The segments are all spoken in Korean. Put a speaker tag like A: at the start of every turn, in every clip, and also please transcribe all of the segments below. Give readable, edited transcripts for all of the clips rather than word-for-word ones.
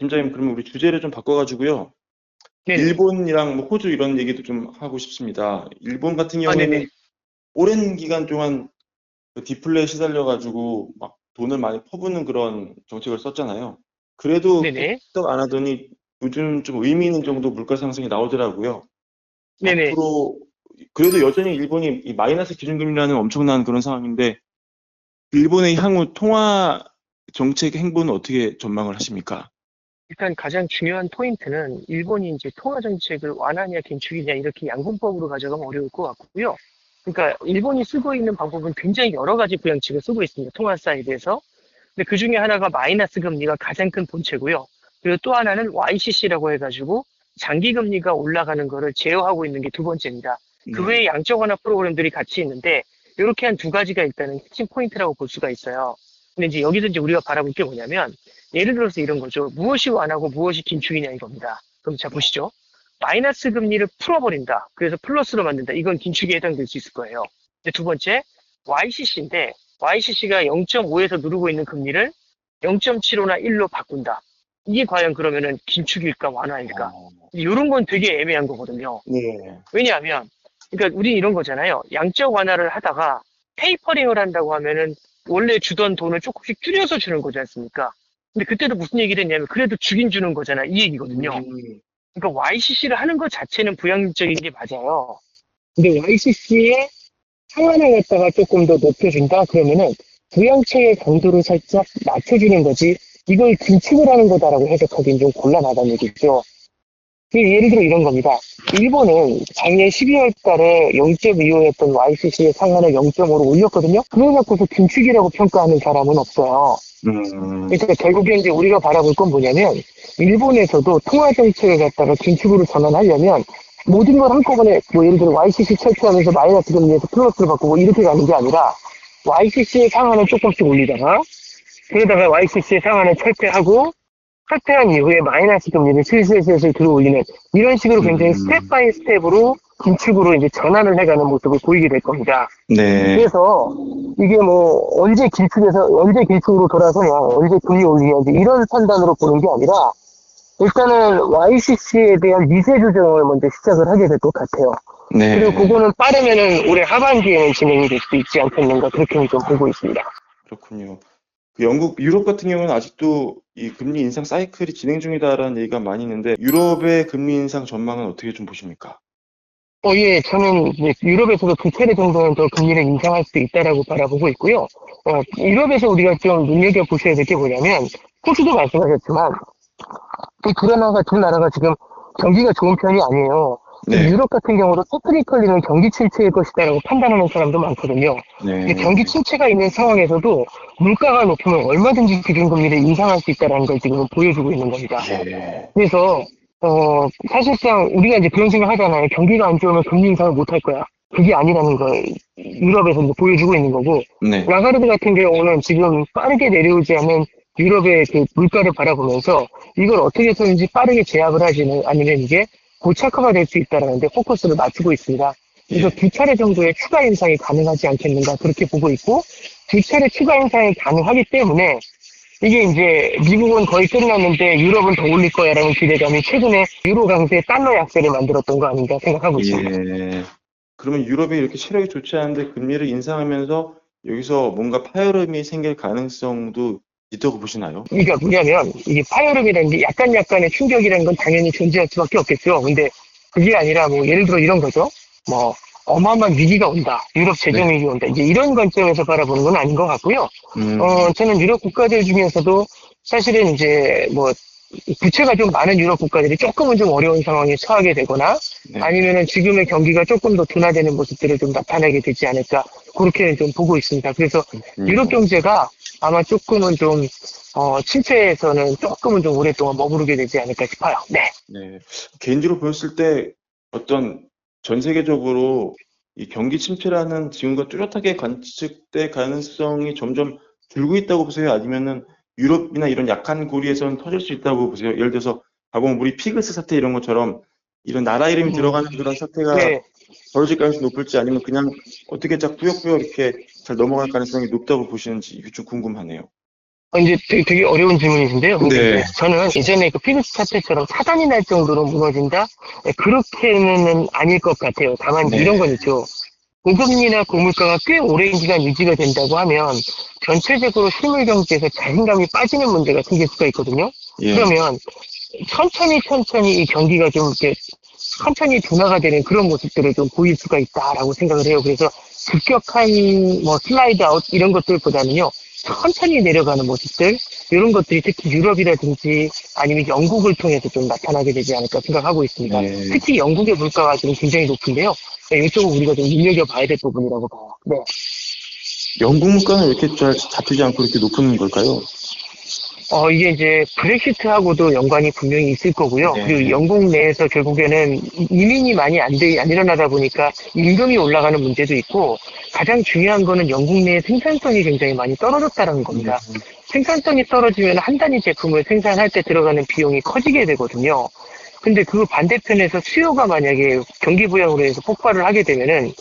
A: 팀장님, 그러면 우리 주제를 좀 바꿔가지고요.
B: 네네.
A: 일본이랑 뭐 호주 이런 얘기도 좀 하고 싶습니다. 일본 같은
B: 아, 네네.
A: 경우에는 오랜 기간 동안 그 디플레에 시달려가지고 막 돈을 많이 퍼부는 그런 정책을 썼잖아요. 그래도
B: 네네.
A: 끄떡 안 하더니 요즘 좀 의미 있는 정도 물가 상승이 나오더라고요.
B: 네네.
A: 앞으로 그래도 여전히 일본이 이 마이너스 기준금리라는 엄청난 그런 상황인데 일본의 향후 통화 정책 행보는 어떻게 전망을 하십니까?
B: 일단 가장 중요한 포인트는 일본이 이제 통화 정책을 완화냐 긴축이냐 이렇게 양분법으로 가져가면 어려울 것 같고요. 그러니까 일본이 쓰고 있는 방법은 굉장히 여러 가지 부양책을 쓰고 있습니다. 통화 사이드에서. 근데 그 중에 하나가 마이너스 금리가 가장 큰 본체고요. 그리고 또 하나는 YCC라고 해가지고 장기 금리가 올라가는 거를 제어하고 있는 게 두 번째입니다. 그
A: 네.
B: 외에 양적 완화 프로그램들이 같이 있는데 이렇게 한 두 가지가 일단은 핵심 포인트라고 볼 수가 있어요. 근데 이제 여기서 이제 우리가 바라볼 게 뭐냐면 예를 들어서 이런 거죠. 무엇이 완화고 무엇이 긴축이냐 이겁니다. 그럼 자 보시죠. 마이너스 금리를 풀어버린다. 그래서 플러스로 만든다. 이건 긴축에 해당될 수 있을 거예요. 이제 두 번째 YCC인데 YCC가 0.5에서 누르고 있는 금리를 0.75나 1로 바꾼다. 이게 과연 그러면은 긴축일까 완화일까?
A: 어,
B: 이런 건 되게 애매한 거거든요.
A: 네.
B: 왜냐하면 그러니까 우리 이런 거잖아요. 양적 완화를 하다가 테이퍼링을 한다고 하면은 원래 주던 돈을 조금씩 줄여서 주는 거지 않습니까? 근데 그때도 무슨 얘기를 했냐면 그래도 주긴 주는 거잖아. 이 얘기거든요.
A: 음,
B: 그러니까 YCC를 하는 것 자체는 부양적인 게 맞아요. 근데 YCC의 상한을 갖다가 조금 더 높여준다? 그러면은 부양체의 강도를 살짝 낮춰주는 거지 이걸 긴축을 하는 거다라고 해석하기는 좀 곤란하다는 얘기죠. 예를 들어 이런 겁니다. 일본은 작년 12월 달에 0.25였던 YCC의 상한을 0.5로 올렸거든요. 그걸 갖고서 긴축이라고 평가하는 사람은 없어요.
A: 음,
B: 그러니까 결국에 이제 우리가 바라볼 건 뭐냐면 일본에서도 통화 정책을 갖다가 긴축으로 전환하려면 모든 걸 한꺼번에 뭐 예를 들어 YCC 철폐하면서 마이너스 금리에서 플러스로 바꾸고 이렇게 가는 게 아니라 YCC의 상한을 조금씩 올리다가 그러다가 YCC의 상한을 철폐하고 탈퇴한 이후에 마이너스 금리를 슬슬슬슬 들어올리는 이런 식으로 굉장히 스텝
A: 음,
B: 바이 스텝으로 긴축으로 이제 전환을 해가는 모습을 보이게 될 겁니다.
A: 네.
B: 그래서 이게 뭐 언제 긴축에서 언제 긴축으로 돌아서냐 언제 금리 올리냐 이런 판단으로 보는 게 아니라 일단은 YCC에 대한 미세 조정을 먼저 시작을 하게 될 것 같아요. 그리고
A: 네.
B: 그거는 빠르면은 올해 하반기에는 진행이 될 수도 있지 않겠는가 그렇게 좀 보고 있습니다.
A: 그렇군요. 그 영국, 유럽 같은 경우는 아직도 이 금리 인상 사이클이 진행 중이다라는 얘기가 많이 있는데 유럽의 금리 인상 전망은 어떻게 좀 보십니까?
B: 예, 저는 이제 유럽에서도 두 차례 정도는 더 금리를 인상할 수 있다라고 바라보고 있고요. 유럽에서 우리가 좀 눈여겨보셔야 될 게 뭐냐면, 호주도 말씀하셨지만, 이 두 나라가, 두 나라가 지금 경기가 좋은 편이 아니에요.
A: 네.
B: 유럽 같은 경우도 테크니컬리는 경기 침체일 것이다라고 판단하는 사람도 많거든요. 근데
A: 네.
B: 경기 침체가 있는 상황에서도 물가가 높으면 얼마든지 기준금리를 인상할 수 있다는 걸 지금 보여주고 있는 겁니다.
A: 네.
B: 그래서 사실상 우리가 이제 그런 생각 하잖아요. 경기가 안 좋으면 금리 인상을 못 할 거야. 그게 아니라는 걸 유럽에서 이제 보여주고 있는 거고
A: 네.
B: 라가르드 같은 경우는 지금 빠르게 내려오지 않은 유럽의 그 물가를 바라보면서 이걸 어떻게 해서든지 빠르게 제압을 하지는 아니면 이게 고착화가 될 수 있다라는데 포커스를 맞추고 있습니다. 그래서
A: 예.
B: 두 차례 정도의 추가 인상이 가능하지 않겠는가 그렇게 보고 있고 두 차례 추가 인상이 가능하기 때문에 이게 이제 미국은 거의 끝났는데 유럽은 더 올릴 거야라는 기대감이 최근에 유로 강세 달러 약세를 만들었던 거 아닌가 생각하고 있습니다.
A: 예. 그러면 유럽이 이렇게 체력이 좋지 않은데 금리를 인상하면서 여기서 뭔가 파열음이 생길 가능성도 있다고 보시나요?
B: 그러니까 뭐냐면 이게 파열음이라는 게 약간의 충격이라는 건 당연히 존재할 수밖에 없겠죠. 근데 그게 아니라 뭐 예를 들어 이런 거죠. 뭐 어마어마한 위기가 온다. 유럽 재정
A: 네.
B: 위기 온다. 이제 이런 관점에서 바라보는 건 아닌 것 같고요.
A: 음,
B: 저는 유럽 국가들 중에서도 사실은 이제 뭐 부채가 좀 많은 유럽 국가들이 조금은 좀 어려운 상황에 처하게 되거나
A: 네.
B: 아니면은 지금의 경기가 조금 더 둔화되는 모습들을 좀 나타내게 되지 않을까 그렇게 좀 보고 있습니다. 그래서 유럽
A: 그렇군요.
B: 경제가 아마 조금은 좀 침체에서는 조금은 좀 오랫동안 머무르게 되지 않을까 싶어요. 네.
A: 네. 개인적으로 보였을 때 어떤 전 세계적으로 이 경기 침체라는 징후가 뚜렷하게 관측될 가능성이 점점 줄고 있다고 보세요? 아니면은 유럽이나 이런 약한 고리에서는 터질 수 있다고 보세요? 예를 들어서 과거 우리 피그스 사태 이런 것처럼 이런 나라 이름이 들어가는 그런 사태가
B: 네.
A: 벌어질 가능성이 높을지 아니면 그냥 어떻게 쫙 꾸역꾸역 이렇게 잘 넘어갈 가능성이 높다고 보시는지 이게 좀 궁금하네요.
B: 이제 되게 어려운 질문이신데요. 근데
A: 네.
B: 이제 저는 예전에 그 피그스 차트처럼 차단이 날 정도로 무너진다? 그렇게는 아닐 것 같아요. 다만
A: 네.
B: 이런 건 있죠. 고금리나 고물가가 꽤 오랜 기간 유지가 된다고 하면 전체적으로 실물 경제에서 자신감이 빠지는 문제가 생길 수가 있거든요.
A: 예.
B: 그러면 천천히 이 경기가 좀 이렇게 천천히 둔화가 되는 그런 모습들을 좀 보일 수가 있다라고 생각을 해요. 그래서 급격한 뭐 슬라이드 아웃 이런 것들보다는요, 천천히 내려가는 모습들, 이런 것들이 특히 유럽이라든지 아니면 영국을 통해서 좀 나타나게 되지 않을까 생각하고 있습니다.
A: 네.
B: 특히 영국의 물가가 지금 굉장히 높은데요. 네, 이쪽은 우리가 좀 눈여겨봐야 될 부분이라고 봐요. 네.
A: 영국 물가는 왜 이렇게 잘 잡히지 않고 이렇게 높은 걸까요?
B: 이게 이제 브렉시트하고도 연관이 분명히 있을 거고요.
A: 네.
B: 그리고 영국 내에서 결국에는 이민이 많이 안 일어나다 보니까 임금이 올라가는 문제도 있고, 가장 중요한 거는 영국 내의 생산성이 굉장히 많이 떨어졌다는 겁니다. 생산성이 떨어지면 한 단위 제품을 생산할 때 들어가는 비용이 커지게 되거든요. 근데 그 반대편에서 수요가 만약에 경기 부양으로 해서 폭발을 하게 되면은,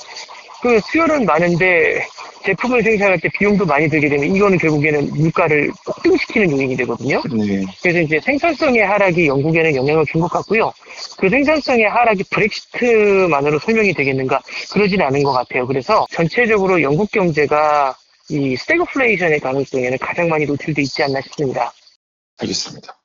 B: 그 수요는 많은데 제품을 생산할 때 비용도 많이 들게 되면 이거는 결국에는 물가를 폭등시키는 요인이 되거든요.
A: 네.
B: 그래서 이제 생산성의 하락이 영국에는 영향을 준 것 같고요. 그 생산성의 하락이 브렉시트만으로 설명이 되겠는가? 그러진 않은 것 같아요. 그래서 전체적으로 영국 경제가 이 스태그플레이션의 가능성에는 가장 많이 노출돼 있지 않나 싶습니다.
A: 알겠습니다.